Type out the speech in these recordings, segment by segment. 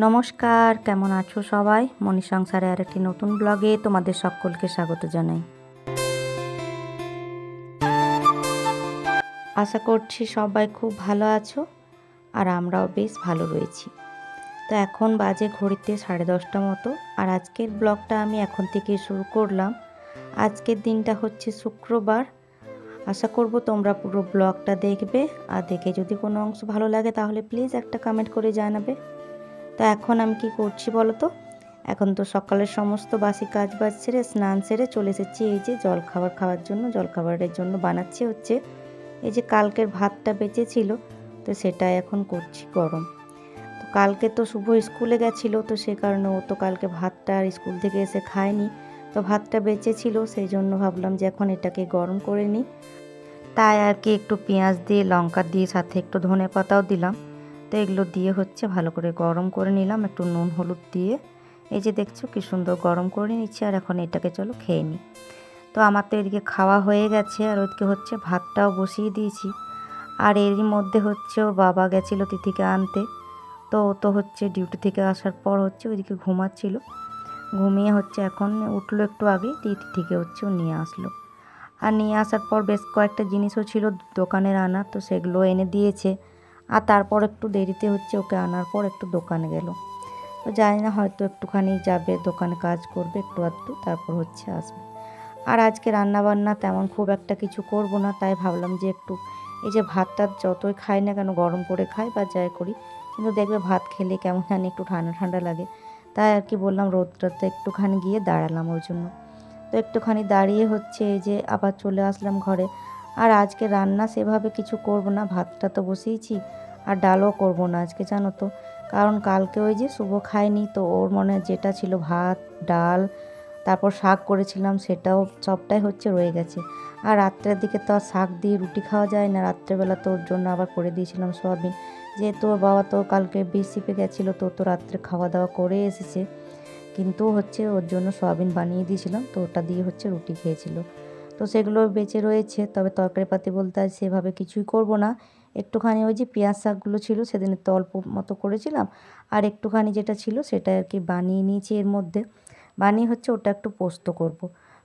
নমস্কার, কেমন আছো সবাই? মনি সংসারে আরেকটি নতুন ব্লগে তোমাদের সকলকে স্বাগত জানাই। আশা করছি সবাই খুব ভালো আছো আর আমরাও বেশ ভালো রয়েছি। তো এখন বাজে ঘড়িতে 10:30 মতো, আর আজকের ব্লগটা আমি এখন থেকে শুরু করলাম। আজকের দিনটা হচ্ছে শুক্রবার। আশা করব তোমরা পুরো ব্লগটা দেখবে, আর দেখে যদি কোনো অংশ ভালো লাগে তাহলে প্লিজ একটা কমেন্ট করে জানাবে। তা এখন আমি কি করছি বলো তো? এখন তো সকালের সমস্ত বাসি কাজ বাজ সেরে স্নান সেরে চলে এসেছি এই যে জলখাবার খাওয়ার জন্য। জলখাবারের জন্য বানাচ্ছি হচ্ছে এই যে কালকের ভাতটা বেঁচেছিল, তো সেটাই এখন করছি গরম। তো কালকে তো শুভ স্কুলে গেছিলো, তো সে কারণে ও তো কালকে ভাতটা আর স্কুল থেকে এসে খায়নি, তো ভাতটা বেঁচেছিল, সেই জন্য ভাবলাম যে এখন এটাকে গরম করে নিই। তাই আর কি একটু পেঁয়াজ দিয়ে লঙ্কা দিয়ে সাথে একটু ধনে পাতাও দিলাম। তো এগুলো দিয়ে হচ্ছে ভালো করে গরম করে নিলাম একটু নুন হলুদ দিয়ে। এই যে দেখছো কি সুন্দর গরম করে নিচ্ছি, আর এখন এটাকে চলো খেয়ে নিই। তো আমার তো এদিকে খাওয়া হয়ে গেছে, আর ওইদিকে হচ্ছে ভাতটাও বসিয়ে দিয়েছি। আর এরই মধ্যে হচ্ছে ওর বাবা গেছিলো তিথিকে আনতে, তো ও তো হচ্ছে ডিউটি থেকে আসার পর হচ্ছে ওইদিকে ঘুমাচ্ছিল, ঘুমিয়ে হচ্ছে এখন উঠলো একটু আগে, তিথিকে হচ্ছে ও নিয়ে আসলো। আর নিয়ে আসার পর বেশ কয়েকটা জিনিসও ছিল দোকানের আনা, তো সেগুলো এনে দিয়েছে। আর তারপর একটু দেরিতে হচ্ছে ওকে আনার পর একটু দোকানে গেল। তো জানি না, হয়তো একটুখানি যাবে দোকানে কাজ করবে একটু আধটু, তারপর হচ্ছে আসবে। আর আজকে রান্নাবান্না তেমন খুব একটা কিছু করব না, তাই ভাবলাম যে একটু এই যে ভাতটা যতই খাই না কেন গরম করে খাই বা যাই করি, কিন্তু দেখবে ভাত খেলে কেমন জানি একটু ঠান্ডা ঠান্ডা লাগে। তাই আর কি বললাম রোদটাতে একটুখানি গিয়ে দাঁড়ালাম ওই জন্য। তো একটুখানি দাঁড়িয়ে হচ্ছে এই যে আবার চলে আসলাম ঘরে। আর আজকে রান্না সেভাবে কিছু করব না, ভাতটা তো বসিয়েছি, আর ডালও করব না আজকে, জানো তো। কারণ কালকে ওই যে শুভ খায়নি, তো ওর মনে যেটা ছিল ভাত ডাল তারপর শাক করেছিলাম সেটাও সবটাই হচ্ছে রয়ে গেছে। আর রাত্রের দিকে তো আর শাক দিয়ে রুটি খাওয়া যায় না, রাত্রেবেলা তো ওর জন্য আবার করে দিয়েছিলাম সোয়াবিন। যেহেতু ওর বাবা তো কালকে বিসিপে গেছিলো, তো তো রাত্রে খাওয়া দাওয়া করে এসেছে, কিন্তু হচ্ছে ওর জন্য সয়াবিন বানিয়ে দিয়েছিলাম, তো ওটা দিয়ে হচ্ছে রুটি খেয়েছিল। তো সেগুলো বেঁচে রয়েছে, তবে তরকারিপাতি বলতে আজ সেভাবে কিছুই করব না। একটুখানি ওই যে পেঁয়াজ শাকগুলো ছিল সেদিনে তো অল্প মতো করেছিলাম, আর একটুখানি যেটা ছিল সেটা আর কি বানিয়ে নিয়েছি এর মধ্যে। বানিয়ে হচ্ছে ওটা একটু পোস্ত করব।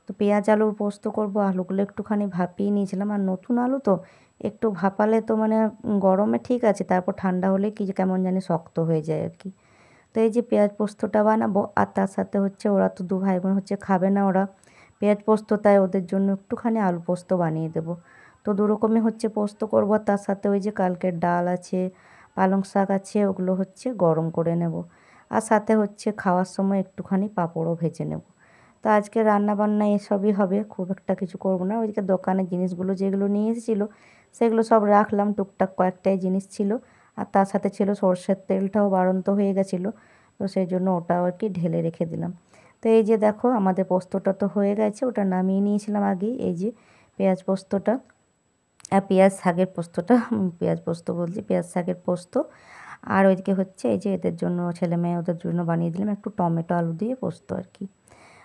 তো পেঁয়াজ আলুর পোস্ত করব, আলুগুলো একটুখানি ভাপিয়ে নিয়েছিলাম, আর নতুন আলু তো একটু ভাপালে তো মানে গরমে ঠিক আছে, তারপর ঠান্ডা হলে কি কেমন জানি শক্ত হয়ে যায় আর কি। তো এই যে পেঁয়াজ পোস্তটা বানাবো, আর তার সাথে হচ্ছে ওরা তো 2 ভাই বোন হচ্ছে খাবে না ওরা পেঁয়াজ পোস্ত, তাই ওদের জন্য একটুখানি আলু পোস্ত বানিয়ে দেবো। তো 2 রকমই হচ্ছে পোস্ত করবো, আর তার সাথে ওই যে কালকের ডাল আছে পালং শাক আছে, ওগুলো হচ্ছে গরম করে নেব। আর সাথে হচ্ছে খাওয়ার সময় একটুখানি পাঁপড়ও ভেজে নেব। তো আজকে রান্নাবান্না এসবই হবে, খুব একটা কিছু করব না। ওইদিকে দোকানের জিনিসগুলো যেগুলো নিয়ে এসেছিলো সেগুলো সব রাখলাম, টুকটাক কয়েকটাই জিনিস ছিল। আর তার সাথে ছিল সর্ষের তেলটাও বাড়ন্ত হয়ে গেছিলো, তো সেই জন্য ওটাও আর কি ঢেলে রেখে দিলাম। তো এই যে দেখো আমাদের পোস্তটা তো হয়ে গেছে, ওটা নামিয়ে নিয়েছিলাম আগেই। এই যে পেঁয়াজ পোস্তটা, পেঁয়াজ শাকের পোস্তটা, পেঁয়াজ পোস্ত বলছি, পেঁয়াজ শাকের পোস্ত। আর ওইদিকে হচ্ছে এই যে এদের জন্য ছেলে মেয়ে ওদের জন্য বানিয়ে দিলাম একটু টমেটো আলু দিয়ে পোস্ত আর কি।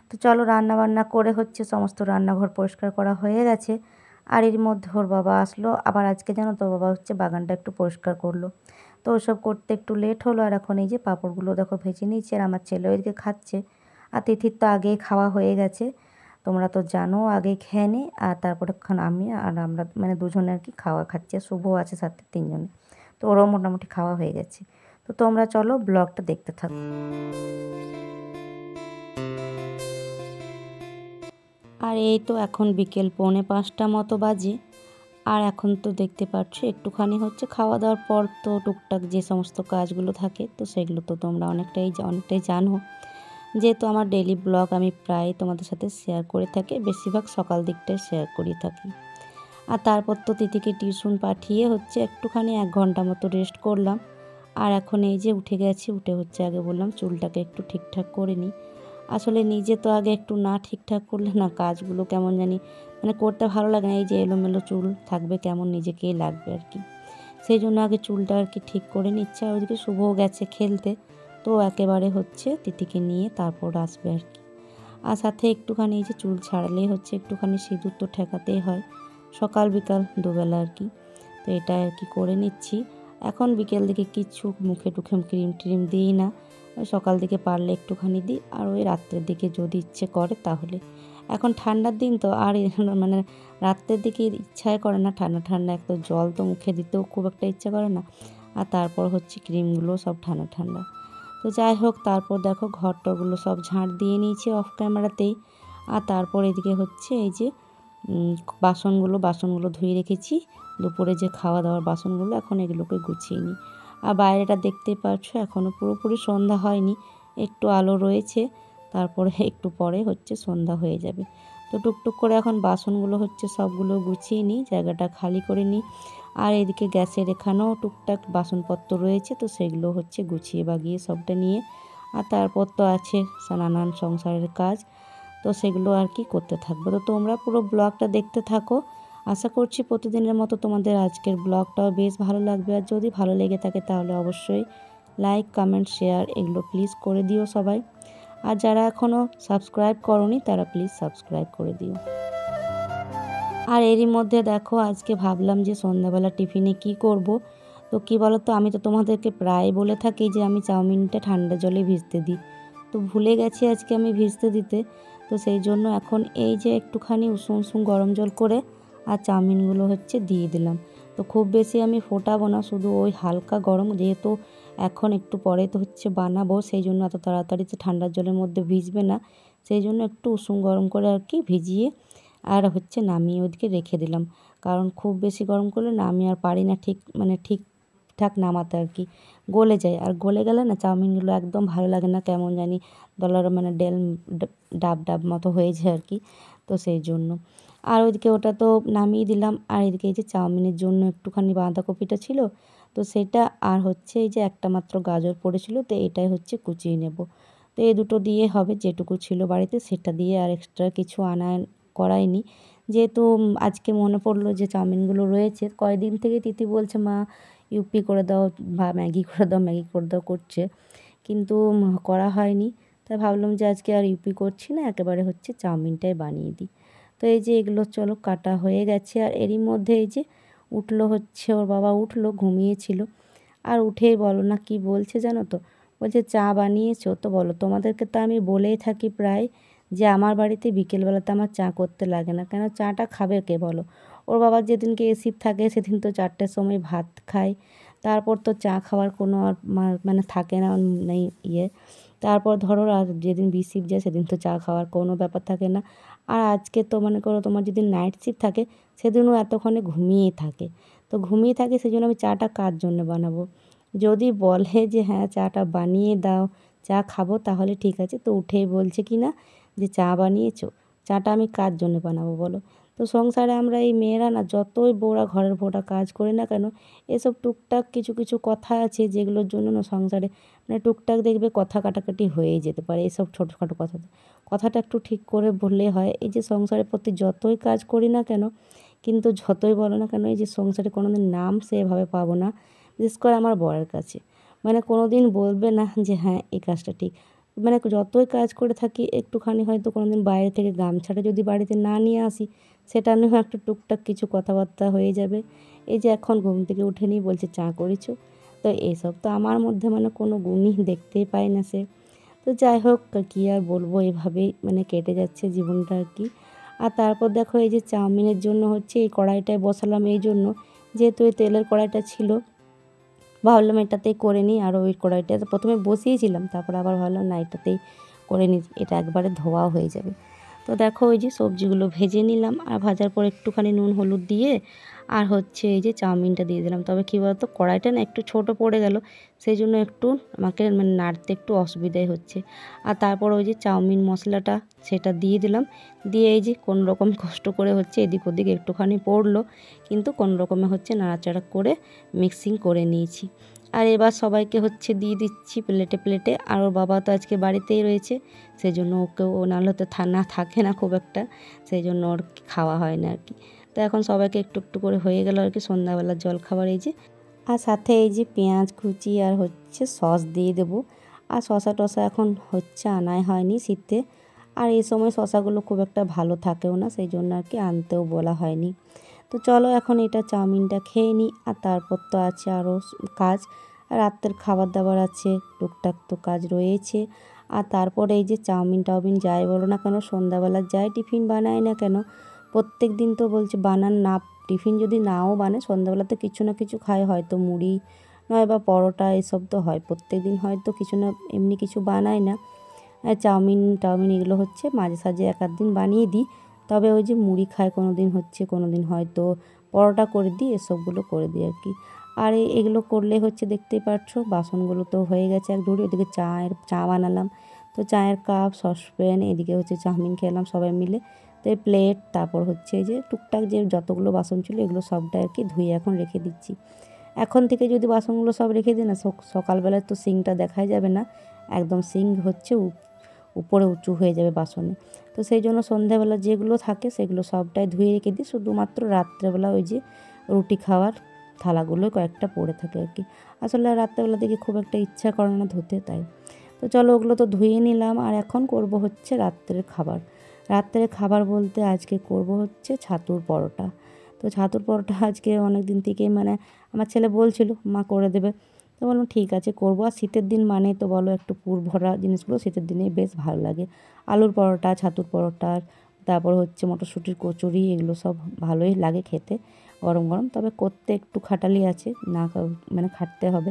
তো চলো রান্না বান্না করে হচ্ছে সমস্ত রান্নাঘর পরিষ্কার করা হয়ে গেছে। আর এর মধ্যে ওর বাবা আসলো আবার আজকে, জানো তো বাবা হচ্ছে বাগানটা একটু পরিষ্কার করলো, তো ওসব করতে একটু লেট হলো। আর এখন এই যে পাঁপড়গুলো দেখো ভেজে নিয়েছে, আর আমার ছেলে ওইদিকে খাচ্ছে। আর তিথির তো আগেই খাওয়া হয়ে গেছে, তোমরা তো জানো, আগেই খেয়ে নিই, আর তারপরে আমি আর আমরা মানে দুজনে আর কি খাওয়া খাচ্ছি, শুভ আছে সাথে 3 জনে। তো ওরাও মোটামুটি খাওয়া হয়ে গেছে। তো তোমরা চলো ব্লগটা দেখতে থাকো। আর এই তো এখন বিকেল 4:45 মতো বাজে। আর এখন তো দেখতে পাচ্ছ একটুখানি হচ্ছে খাওয়া দাওয়ার পর তো টুকটাক যে সমস্ত কাজগুলো থাকে, তো সেগুলো তো তোমরা অনেকটাই জানো, যেহেতু আমার ডেইলি ব্লগ আমি প্রায় তোমাদের সাথে শেয়ার করে থাকি, বেশিরভাগ সকাল দিকটায় শেয়ার করে থাকি। আর তারপর তো তিথিকে টিউশন পাঠিয়ে হচ্ছে একটুখানি 1 ঘন্টা মতো রেস্ট করলাম। আর এখন এই যে উঠে গেছি, উঠে হচ্ছে আগে বললাম চুলটাকে একটু ঠিকঠাক করে নিই। আসলে নিজে তো আগে একটু না ঠিকঠাক করলে না কাজগুলো কেমন জানি মানে করতে ভালো লাগে না, এই যে এলোমেলো চুল থাকবে কেমন নিজেকেই লাগবে আর কি। সেই জন্য আগে চুলটা আর কি ঠিক করে নিচ্ছে। আর ওইদিকে শুভও গেছে খেলতে, তো একেবারে হচ্ছে তিথিকে নিয়ে তারপর আসবে আর কি। আর সাথে একটুখানি এই যে চুল ছাড়ালেই হচ্ছে একটুখানি সিঁদুর তো ঠেকাতেই হয়, সকাল বিকাল দুবেলা আর কি। তো এটা আর কি করে নিচ্ছি। এখন বিকেল দিকে কিচ্ছু মুখে টুখে ক্রিম ট্রিম দিই না, ওই সকাল দিকে পারলে একটুখানি দিই, আর ওই রাত্রের দিকে যদি ইচ্ছে করে তাহলে। এখন ঠান্ডার দিন তো আর মানে রাত্রের দিকে ইচ্ছাই করে না, ঠান্ডা ঠান্ডা এক তো জল তো মুখে দিতেও খুব একটা ইচ্ছা করে না, আর তারপর হচ্ছে ক্রিমগুলো সব ঠান্ডা ঠান্ডা। তো যাই হোক, তারপর দেখো ঘরটাগুলো সব ঝাঁট দিয়ে নিয়েছি অফ ক্যামেরাতেই। আর তারপর এদিকে হচ্ছে এই যে বাসনগুলো ধুয়ে রেখেছি, দুপুরে যে খাওয়া দাওয়ার বাসনগুলো, এখন এগুলোকে গুছিয়ে নিই। আর বাইরেটা দেখতেই পাচ্ছ এখনও পুরোপুরি সন্ধ্যা হয়নি, একটু আলো রয়েছে, তারপরে একটু পরে হচ্ছে সন্ধ্যা হয়ে যাবে। তো টুকটুক করে এখন বাসনগুলো হচ্ছে সবগুলো গুছিয়ে নিই, জায়গাটা খালি করে নিই। আর এদিকে গ্যাসের এখানেও টুকটাক বাসনপত্র রয়েছে, তো সেগুলো হচ্ছে গুছিয়ে বাগিয়ে সবটা নিয়ে, আর তারপর তো আছে নানান সংসারের কাজ, তো সেগুলো আর কি করতে থাকবো। তো তোমরা পুরো ব্লগটা দেখতে থাকো, আশা করছি প্রতিদিনের মতো তোমাদের আজকের ব্লগটাও বেশ ভালো লাগবে। আর যদি ভালো লেগে থাকে তাহলে অবশ্যই লাইক, কমেন্ট, শেয়ার এগুলো প্লিজ করে দিও সবাই। আর যারা এখনও সাবস্ক্রাইব করোনি তারা প্লিজ সাবস্ক্রাইব করে দিও। আর এরই মধ্যে দেখো আজকে ভাবলাম যে সন্ধ্যাবেলা টিফিনে কি করব। তো কী বলো তো, আমি তো তোমাদেরকে প্রায় বলে থাকি যে আমি চাউমিনটা ঠান্ডা জলে ভিজতে দিই, তো ভুলে গেছি আজকে আমি ভিজতে দিতে। তো সেই জন্য এখন এই যে একটুখানি উষুম উষুম গরম জল করে আর চাউমিনগুলো হচ্ছে দিয়ে দিলাম। তো খুব বেশি আমি ফোটাবো না, শুধু ওই হালকা গরম, যেহেতু এখন একটু পরে তো হচ্ছে বানাবো, সেই জন্য এত তাড়াতাড়ি তো ঠান্ডার জলের মধ্যে ভিজবে না, সেই জন্য একটু উষুম গরম করে আর কি ভিজিয়ে আর হচ্ছে নামিয়ে ওদিকে রেখে দিলাম। কারণ খুব বেশি গরম করলে না আমি আর পারি না ঠিকঠাক নামাতে আর কি, গলে যায়, আর গলে গেলে না চাউমিনগুলো একদম ভালো লাগে না, কেমন জানি দলার মানে ডাব ডাব মতো হয়ে যায় আর কি। তো সেই জন্য আর ওইদিকে ওটা তো নামিয়ে দিলাম। আর এদিকে এই যে চাউমিনের জন্য একটুখানি বাঁধাকপিটা ছিল, তো সেটা আর হচ্ছে এই যে একটা মাত্র গাজর পড়েছিল, তো এটাই হচ্ছে কুচিয়ে নেব। তো এই দুটো দিয়ে হবে, যেটুকু ছিল বাড়িতে সেটা দিয়ে, আর এক্সট্রা কিছু করাইনি। যেহেতু আজকে মনে পড়লো যে চাউমিনগুলো রয়েছে, কয়েকদিন থেকে তিথি বলছে মা ইউপি করে দাও বা ম্যাগি করে দাও, ম্যাগি করে দাও করছে, কিন্তু করা হয়নি। তাই ভাবলাম যে আজকে আর ইউপি করছি না, একেবারে হচ্ছে চাউমিনটাই বানিয়ে দিই। তো এই যে এগুলো চলো কাটা হয়ে গেছে। আর এরই মধ্যে এই যে উঠলো হচ্ছে ওর বাবা, উঠলো, ঘুমিয়েছিল, আর উঠেই বলো না কি বলছে জানো তো, বলছে চা বানিয়েছো? তো বলো, তোমাদেরকে তো আমি বলেই থাকি প্রায় যে আমার বাড়িতে বিকেলবেলাতে আমার চা করতে লাগে না, কেন চাটা খাবে কে বলো? ওর বাবার যেদিনকে এসিড থাকে সেদিন তো 4টের সময় ভাত খায়, তারপর তো চা খাওয়ার কোনো আর মানে থাকে না, নেই ইয়ে। তারপর ধরো আর যেদিন বি শিফট যায় সেদিন তো চা খাওয়ার কোনো ব্যাপার থাকে না। আর আজকে তো মনে করো তোমার যদি নাইট শিফট থাকে সেদিনও এতক্ষণে ঘুমিয়েই থাকে, তো ঘুমিয়ে থাকে, সেই জন্য আমি চাটা কার জন্য বানাবো? যদি বলে যে হ্যাঁ চাটা বানিয়ে দাও, চা খাবো, তাহলে ঠিক আছে। তো উঠেই বলছে কি না যে চা বানিয়েছো, চাটা আমি কার জন্য বানাবো বলো? তো সংসারে আমরা এই মেয়েরা না যতই বউরা ঘরের বউরা কাজ করি না কেন, এসব টুকটাক কিছু কিছু কথা আছে যেগুলোর জন্য না সংসারে মানে টুকটাক দেখবে কথা কাটাকাটি হয়েই যেতে পারে, এসব ছোটোখাটো কথাটা একটু ঠিক করে বললে হয়। এই যে সংসারের প্রতি যতই কাজ করি না কেন, কিন্তু যতই বলো না কেন, এই যে সংসারে কোনো দিন নাম সেভাবে পাবো না, বিশেষ করে আমার বরের কাছে। মানে কোনো দিন বলবে না যে হ্যাঁ এই কাজটা ঠিক, মানে যতই কাজ করে থাকি একটুখানি হয়তো কোনো দিন বাইরে থেকে গামছাটা যদি বাড়িতে না নিয়ে আসি, সেটা নিয়েও একটা টুকটাক কিছু কথাবার্তা হয়ে যাবে। এই যে এখন ঘুম থেকে উঠে নিয়ে বলছে চা করেছো, তো এসব তো আমার মধ্যে মানে কোনো গুণই দেখতেই পায় না সে। তো যাই হোক, কী আর বলবো, এভাবেই মানে কেটে যাচ্ছে জীবনটা আর কি। আর তারপর দেখো এই যে চাউমিনের জন্য হচ্ছে এই কড়াইটায় বসালাম, এই জন্য যেহেতু এই তেলের কড়াইটা ছিল, ভাবলাম এটাতেই করে নিই। আর ওই কড়াইটাতে প্রথমে বসিয়েছিলাম, তারপর আবার ভাবলাম না এটাতেই করে নিই, এটা একবারে ধোয়াও হয়ে যাবে। তো দেখো ওই যে সবজিগুলো ভেজে নিলাম, আর ভাজার পর একটুখানি নুন হলুদ দিয়ে আর হচ্ছে এই যে চাউমিনটা দিয়ে দিলাম। তবে কী বলতো, কড়াইটা না একটু ছোট পড়ে গেল, সেই জন্য একটু আমাকে মানে নাড়তে একটু অসুবিধাই হচ্ছে। আর তারপর ওই যে চাউমিন মশলাটা সেটা দিয়ে দিলাম, দিয়ে এই যে কোনো রকম কষ্ট করে হচ্ছে এদিক ওদিক একটুখানি পড়লো, কিন্তু কোনো রকমে হচ্ছে নাড়াচাড়া করে মিক্সিং করে নিয়েছি। আর এবার সবাইকে হচ্ছে দিয়ে দিচ্ছি প্লেটে প্লেটে। আর ওর বাবা তো আজকে বাড়িতেই রয়েছে, সেই জন্য ওকেও নাহলে তো থাকে না খুব একটা, সেই জন্য ওর খাওয়া হয় না আর কি। তো এখন সবাইকে একটু একটু করে হয়ে গেল আর কি সন্ধ্যাবেলার জলখাবার এই যে। আর সাথে এই যে পেঁয়াজ কুচি আর হচ্ছে সস দিয়ে দেবো। আর শশা টশা এখন হচ্ছে আনাই হয়নি শীতে, আর এই সময় শশাগুলো খুব একটা ভালো থাকেও না, সেই জন্য আর কি আনতেও বলা হয়নি। তো চলো এখন এটা চাউমিনটা খেয়ে নিই, আর তারপর তো আছে আরও কাজ। রাতের খাবার দাবার আছে, টুকটাক তো কাজ রয়েছে। আর তারপরে এই যে চাউমিন টাউমিন যাই বলো না কেন, সন্ধ্যাবেলা যাই টিফিন বানাই না কেন, প্রত্যেক দিন তো বলছে বানান না, টিফিন যদি নাও বানায় সন্ধ্যাবেলাতে কিছু না কিছু খায়, হয়তো মুড়ি নয় বা পরোটা, এসব তো হয় প্রত্যেক দিন, হয়তো কিছু না এমনি কিছু বানাই না। চাউমিন টাউমিন এগুলো হচ্ছে মাঝে সাঝে এক আধ দিন বানিয়ে দিই। তবে ওই যে মুড়ি খায় কোনো দিন, হচ্ছে কোনো দিন হয়তো পরোটা করে দিই, এসবগুলো করে দিই আর কি। আর এগুলো করলে হচ্ছে দেখতেই পাচ্ছ বাসনগুলো তো হয়ে গেছে এক ধরে। ওদিকে চা বানালাম, তো চায়ের কাপ, সসপ্যান, এদিকে হচ্ছে চাউমিন খেলাম সবাই মিলে। তো এই প্লেট, তারপর হচ্ছে এই যে টুকটাক যে যতগুলো বাসন ছিল এগুলো সবটা আর কি ধুয়ে এখন রেখে দিচ্ছি। এখন থেকে যদি বাসনগুলো সব রেখে দিই না, সকালবেলায় তো সিঙ্কটা দেখাই যাবে না, একদম সিঙ্ক হচ্ছে উপরে উঁচু হয়ে যাবে বাসনে। তো সেই জন্য সন্ধ্যাবেলা যেগুলো থাকে সেগুলো সবটাই ধুয়ে রেখে দিই, শুধুমাত্র রাত্রেবেলা ওই যে রুটি খাওয়ার থালাগুলো কয়েকটা পড়ে থাকে আর কি। আসলে রাত্রেবেলা দেখে খুব একটা ইচ্ছা করে না ধুতে, তাই। তো চলো ওগুলো তো ধুয়ে নিলাম। আর এখন করব হচ্ছে রাত্রের খাবার। রাত্রের খাবার বলতে আজকে করব হচ্ছে ছাতুর পরোটা। তো ছাতুর পরোটা আজকে অনেক দিন থেকেই মানে আমার ছেলে বলছিল মা করে দেবে, তো বললাম ঠিক আছে করবো। আর শীতের দিন মানে তো বলো একটু পুর ভরা জিনিসগুলো শীতের দিনে বেশ ভালো লাগে। আলুর পরোটা, ছাতুর পরোটা, তারপর হচ্ছে মটরশুঁটির কচুরি, এগুলো সব ভালোই লাগে খেতে গরম গরম। তবে করতে একটু খাটালি আছে, না মানে খাটতে হবে।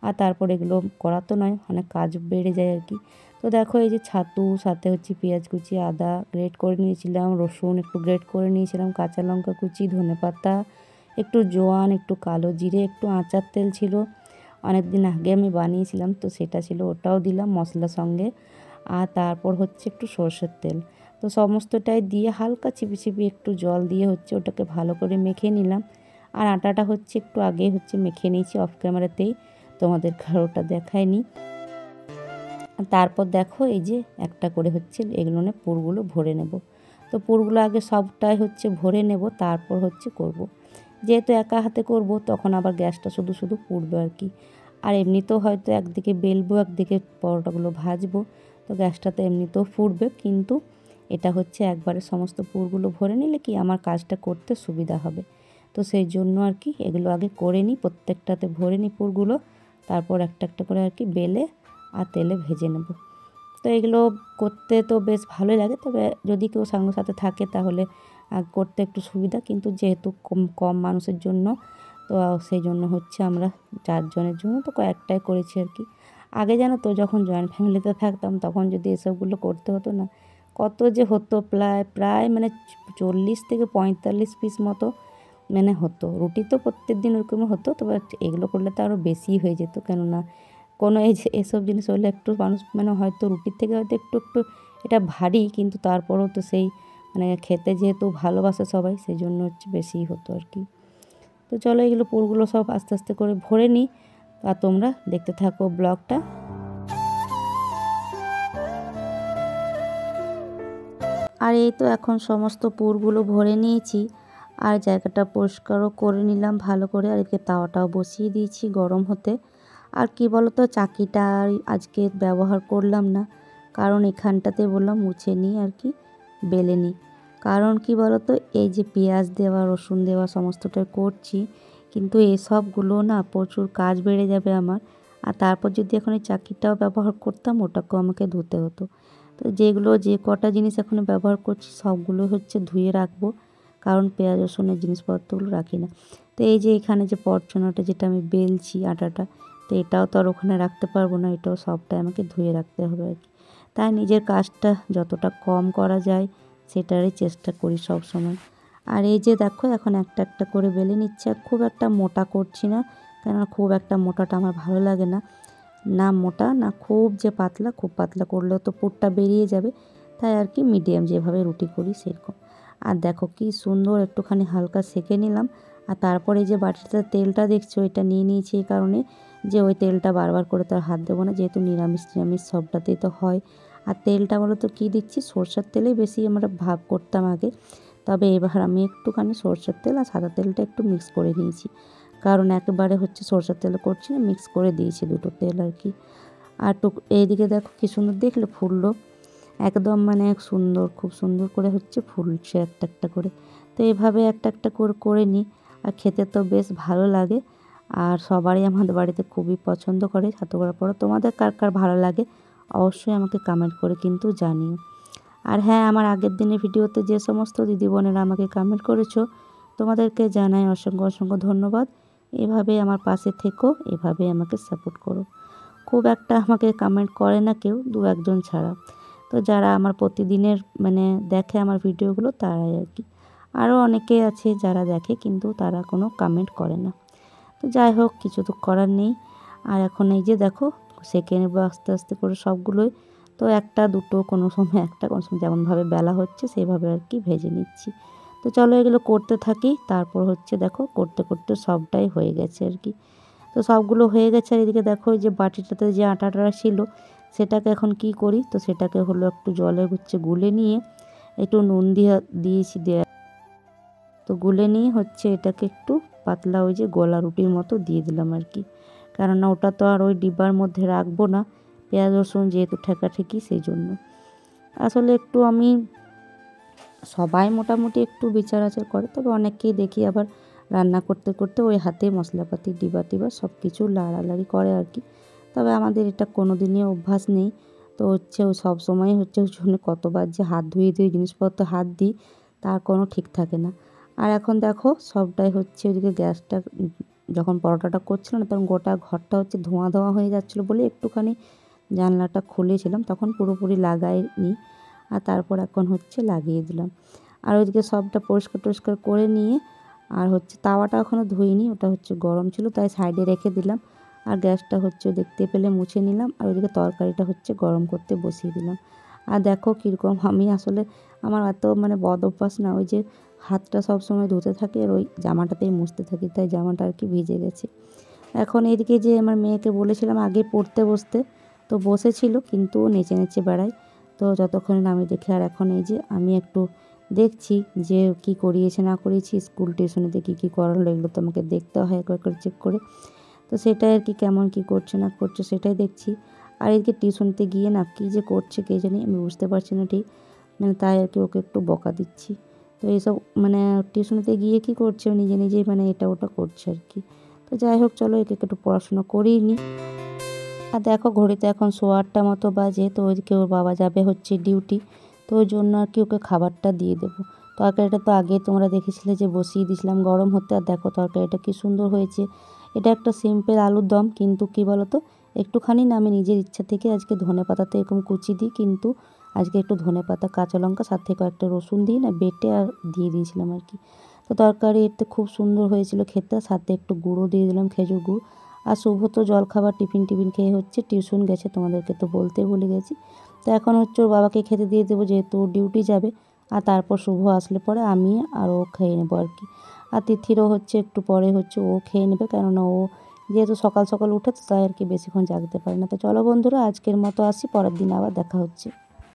আর তারপর এগুলো করা তো নয়, অনেক কাজ বেড়ে যায় আর কি। তো দেখো এই যে ছাতু, সাথে হচ্ছে পেঁয়াজ কুচি, আদা গ্রেট করে নিয়েছিলাম, রসুন একটু গ্রেট করে নিয়েছিলাম, কাঁচা লঙ্কা কুচি, ধনেপাতা, একটু জোয়ান, একটু কালো জিরে, একটু আচার তেল ছিল, অনেক দিন আগে আমি বানিয়েছিলাম তো সেটা ছিল, ওটাও দিলাম মশলার সঙ্গে। আর তারপর হচ্ছে একটু সরষের তেল। তো সমস্তটাই দিয়ে হালকা চিপি চিপি একটু জল দিয়ে হচ্ছে ওটাকে ভালো করে মেখে নিলাম। আর আটাটা হচ্ছে একটু আগে হচ্ছে মেখে নিয়েছি অফ ক্যামেরাতেই, তোমাদের কারোটা দেখায়নি। তারপর দেখো এই যে একটা করে হচ্ছে এগুলো পুরগুলো ভরে নেব। তো পুরগুলো আগে সবটাই হচ্ছে ভরে নেব, তারপর হচ্ছে করব। যেহেতু একা হাতে করব তখন আবার গ্যাসটা শুধু শুধু পুড়বে আর কি। আর এমনিতেও হয়তো একদিকে বেলবো, একদিকে পরোটাগুলো ভাজবো, তো গ্যাসটা তো এমনিতেও ফুটবে, কিন্তু এটা হচ্ছে একবারে সমস্ত পুরগুলো ভরে নিলে কি আমার কাজটা করতে সুবিধা হবে। তো সেই জন্য আর কি এগুলো আগে করে নিই, প্রত্যেকটাতে ভরে নিই পুরগুলো, তারপর একটা একটা করে আর কি বেলে আর তেলে ভেজে নেব। তো এগুলো করতে তো বেশ ভালোই লাগে, তবে যদি কেউ সঙ্গে সাথে থাকে তাহলে করতে একটু সুবিধা, কিন্তু যেহেতু কম মানুষের জন্য, তো সেই জন্য হচ্ছে আমরা 4 জনের জন্য তো কয়েকটাই করেছি আর কি। আগে জানো তো যখন জয়েন্ট ফ্যামিলিতে থাকতাম তখন যদি এসবগুলো করতে হতো না, কত যে হতো, প্রায় মানে 40 থেকে 45 পিস মতো মানে হতো। রুটি তো প্রত্যেক দিন ওরকম হতো, তবে এগুলো করলে তো আরও বেশি হয়ে যেত, কেননা কোনো এই যে এসব জিনিস হলে একটু মানুষ মানে হয়তো রুটির থেকে হয়তো একটু একটু এটা ভারী, কিন্তু তারপরেও তো সেই মানে খেতে যেহেতু ভালোবাসে সবাই, সেই জন্য হচ্ছে বেশিই হতো আর কি। তো চলো এগুলো পুরগুলো সব আস্তে আস্তে করে ভরে নিই, আর তোমরা দেখতে থাকো ব্লগটা। আর এই তো এখন সমস্ত পুরগুলো ভরে নিয়েছি, আর জায়গাটা পরিষ্কারও করে নিলাম ভালো করে। আর এদিকে তাওয়াটাও বসিয়ে দিয়েছি গরম হতে। আর কি বলো তো, চাকিটা আজকে ব্যবহার করলাম না, কারণ এখানটাতে বললাম মুছে নিই আর কি, বেলে নিই। কারণ কি বলো তো, এই যে পেঁয়াজ দেওয়া, রসুন দেওয়া সমস্তটাই করছি, কিন্তু এসবগুলো না প্রচুর কাজ বেড়ে যাবে আমার। আর তারপর যদি এখন এই চাকিটাও ব্যবহার করতাম, ওটাকেও আমাকে ধুতে হতো। তো যে কটা জিনিস এখন ব্যবহার করছি সবগুলো হচ্ছে ধুয়ে রাখবো, কারণ পেঁয়াজ রসুনের জিনিসপত্রগুলো রাখি না। তো এই যে এখানে যে পরচুনাটা যেটা আমি বেলছি আটাটা, তো এটাও তো আর ওখানে রাখতে পারবো না, এটাও সবটাই আমাকে ধুয়ে রাখতে হবে আর কি। তাই নিজের কাজটা যতটা কম করা যায় সেটারই চেষ্টা করি সব সময়। আর এই যে দেখো এখন একটা একটা করে বেলে নিচ্ছে, আর খুব একটা মোটা করছি না, কেননা খুব একটা মোটাটা আমার ভালো লাগে না, না মোটা না খুব যে পাতলা, খুব পাতলা করলেও তো পুরটা বেরিয়ে যাবে। তাই আর কি মিডিয়াম যেভাবে রুটি করি সেরকম। আর দেখো কি সুন্দর একটুখানি হালকা সেঁকে নিলাম। আর তারপরে এই যে বাটিতে তেলটা দেখছো, এটা নিয়ে নিয়েছি এই কারণে যে ওই তেলটা বারবার করে তার হাত দেবো না, যেহেতু নিরামিষ সবটাতেই তো হয়। আর তেলটা বলো তো কী দিচ্ছি, সরষের তেলেই বেশি আমরা ভাব করতাম আগে, তবে এবার আমি একটুখানি সরষের তেল আর সাদা তেলটা একটু মিক্স করে নিয়েছি, কারণ একেবারে হচ্ছে সরষের তেল করছি না, মিক্স করে দিয়েছি দুটো তেল আর কি। আর এইদিকে দেখো কি সুন্দর দেখলে ফুললো, একদম মানে সুন্দর, খুব সুন্দর করে হচ্ছে ফুলছে একটা একটা করে। তো এইভাবে একটা একটা করে করে নিই, আর খেতে তো বেশ ভালো লাগে। আর সবারই আমাদের বাড়িতে খুবই পছন্দ করে ছাতু করার পর। তোমাদের কার কার ভালো লাগে অবশ্যই আমাকে কমেন্ট করে কিন্তু জানিও। আর হ্যাঁ, আমার আগের দিনের ভিডিওতে যে সমস্ত দিদি বোনেরা আমাকে কমেন্ট করেছো তোমাদেরকে জানাই অসংখ্য অসংখ্য ধন্যবাদ। এভাবেই আমার পাশে থেকো, এভাবেই আমাকে সাপোর্ট করো। খুব একটা আমাকে কমেন্ট করে না কেউ, দু একজন ছাড়া। তো যারা আমার প্রতিদিনের মানে দেখে আমার ভিডিওগুলো তারাই আর কি। আরও অনেকে আছে যারা দেখে কিন্তু তারা কোনো কমেন্ট করে না। তো যাই হোক, কিছু তো করার নেই। আর এখন এই যে দেখো সেঁকে নেবো আস্তে আস্তে করে সবগুলোই। তো একটা দুটো কোনো সময় একটা, কোনো সময় যেমনভাবে বেলা হচ্ছে সেইভাবে আর কি ভেজে নিচ্ছি। তো চলো এগুলো করতে থাকি। তারপর হচ্ছে দেখো করতে করতে সবটাই হয়ে গেছে আর কি। তো সবগুলো হয়ে গেছে। আর এদিকে দেখো যে বাটিটাতে যে আটাটা ছিল সেটাকে এখন কি করি, তো সেটাকে হলো একটু জলে হচ্ছে গুলে নিয়ে একটু নুন দিয়েছি দেয়া। তো গুলে নিয়ে হচ্ছে এটাকে একটু পাতলা ওই যে গোলা রুটির মতো দিয়ে দিলাম আর কি। কেননা ওটা তো আর ওই ডিব্বার মধ্যে রাখবো না, পেঁয়াজ রসুন যেহেতু ঠেকাঠেকি, সেই জন্য। আসলে একটু আমি সবাই মোটামুটি একটু বিচার আচার করে, তবে অনেককেই দেখি আবার রান্না করতে করতে ওই হাতে মশলাপাতি ডিবা টিবা সব কিছু লাড়ালাড়ি করে আর কি। তবে আমাদের এটা কোনো দিনই অভ্যাস নেই। তো হচ্ছে ও সবসময় হচ্ছে ওই জন্য কতবার যে হাত ধুয়ে ধুয়ে জিনিসপত্র হাত দিই তার কোনো ঠিক থাকে না। আর এখন দেখো সবটাই হচ্ছে ওইদিকে গ্যাসটা যখন পরোটাটা করছিলাম না তখন গোটা ঘরটা হচ্ছে ধোঁয়া ধোঁয়া হয়ে যাচ্ছিলো বলে একটুখানি জানলাটা খুলেছিলাম, তখন পুরোপুরি লাগাইনি। আর তারপর এখন হচ্ছে লাগিয়ে দিলাম। আর ওইদিকে সবটা পরিষ্কার টরিষ্কার করে নিয়ে আর হচ্ছে তাওয়াটা এখনও ধুইনি, ওটা হচ্ছে গরম ছিল তাই সাইডে রেখে দিলাম। আর গ্যাসটা হচ্ছে দেখতে পেলে মুছে নিলাম। আর ওইদিকে তরকারিটা হচ্ছে গরম করতে বসিয়ে দিলাম। আর দেখো কীরকম আমি আসলে আমার এত মানে বদ অভ্যাস না, ওই যে হাতটা সবসময় ধুতে থাকে আর ওই জামাটাতেই মুছতে থাকি, তাই জামাটা আর কি ভিজে গেছে। এখন এদিকে যে আমার মেয়েকে বলেছিলাম আগে পড়তে বসতে, তো বসেছিল কিন্তু নেচে নেচে বেড়ায়। তো যতক্ষণ না আমি দেখি। আর এখন এই যে আমি একটু দেখছি যে কি করিয়েছে না করিয়েছি, স্কুল টিউশনিতে কী কী করালো এগুলো তো আমাকে দেখতে হয় একবার করে চেক করে। তো সেটাই আর কি কেমন কী করছে না করছে সেটাই দেখছি। আর এদিকে টিউশনিতে গিয়ে না কী যে করছে কে জানি, আমি বুঝতে পারছি না ঠিক, মানে তাই আর কি ওকে একটু বকা দিচ্ছি। তো এইসব মানে টিউশনিতে গিয়ে কী করছে ও নিজে নিজেই মানে এটা ওটা করছে আর কি। তো যাই হোক চলো একে একটু পড়াশোনা করিয়ে নিই। আর দেখো ঘড়িতে এখন 8:15 মতো বাজে। তো ওইদিকে ওর বাবা যাবে হচ্ছে ডিউটি, তো ওই জন্য আর কি ওকে খাবারটা দিয়ে দেবো। তরকারিটা তো আগে তোমরা দেখেছিলে যে বসিয়ে দিয়েছিলাম গরম হতে। আর দেখো তরকারিটা কী সুন্দর হয়েছে। এটা একটা সিম্পল আলুর দম, কিন্তু কী বলো তো একটুখানি না আমি নিজের ইচ্ছা থেকে আজকে ধনেপাতাতে এরকম কুচি দিই, কিন্তু আজকে একটু ধনেপাতা কাঁচা লঙ্কা সাথে কয়েকটা রসুন দিয়ে না বেটে আর দিয়ে দিয়েছিলাম আর কি। তো তরকারি এতে খুব সুন্দর হয়েছিল খেতে, সাথে একটু গুঁড়ো দিয়ে দিলাম, খেজুর গুড়। আর শুভ তো জলখাবার টিফিন খেয়ে হচ্ছে টিউশন গেছে, তোমাদেরকে তো বলতে ভুলে গেছি। তো এখন হচ্ছে ওর বাবাকে খেতে দিয়ে দেবো যেহেতু ও ডিউটি যাবে। আর তারপর শুভ আসলে পরে আমি আর ও খেয়ে নেবো আর কি। আর তিথিরও হচ্ছে একটু পরে হচ্ছে ও খেয়ে নেবে, কেননা ও যেহেতু সকাল সকাল উঠে তো তাই আর কি বেশিক্ষণ জাগতে পারে না। তো চলো বন্ধুরা আজকের মতো আসি, পরের দিন আবার দেখা হচ্ছে।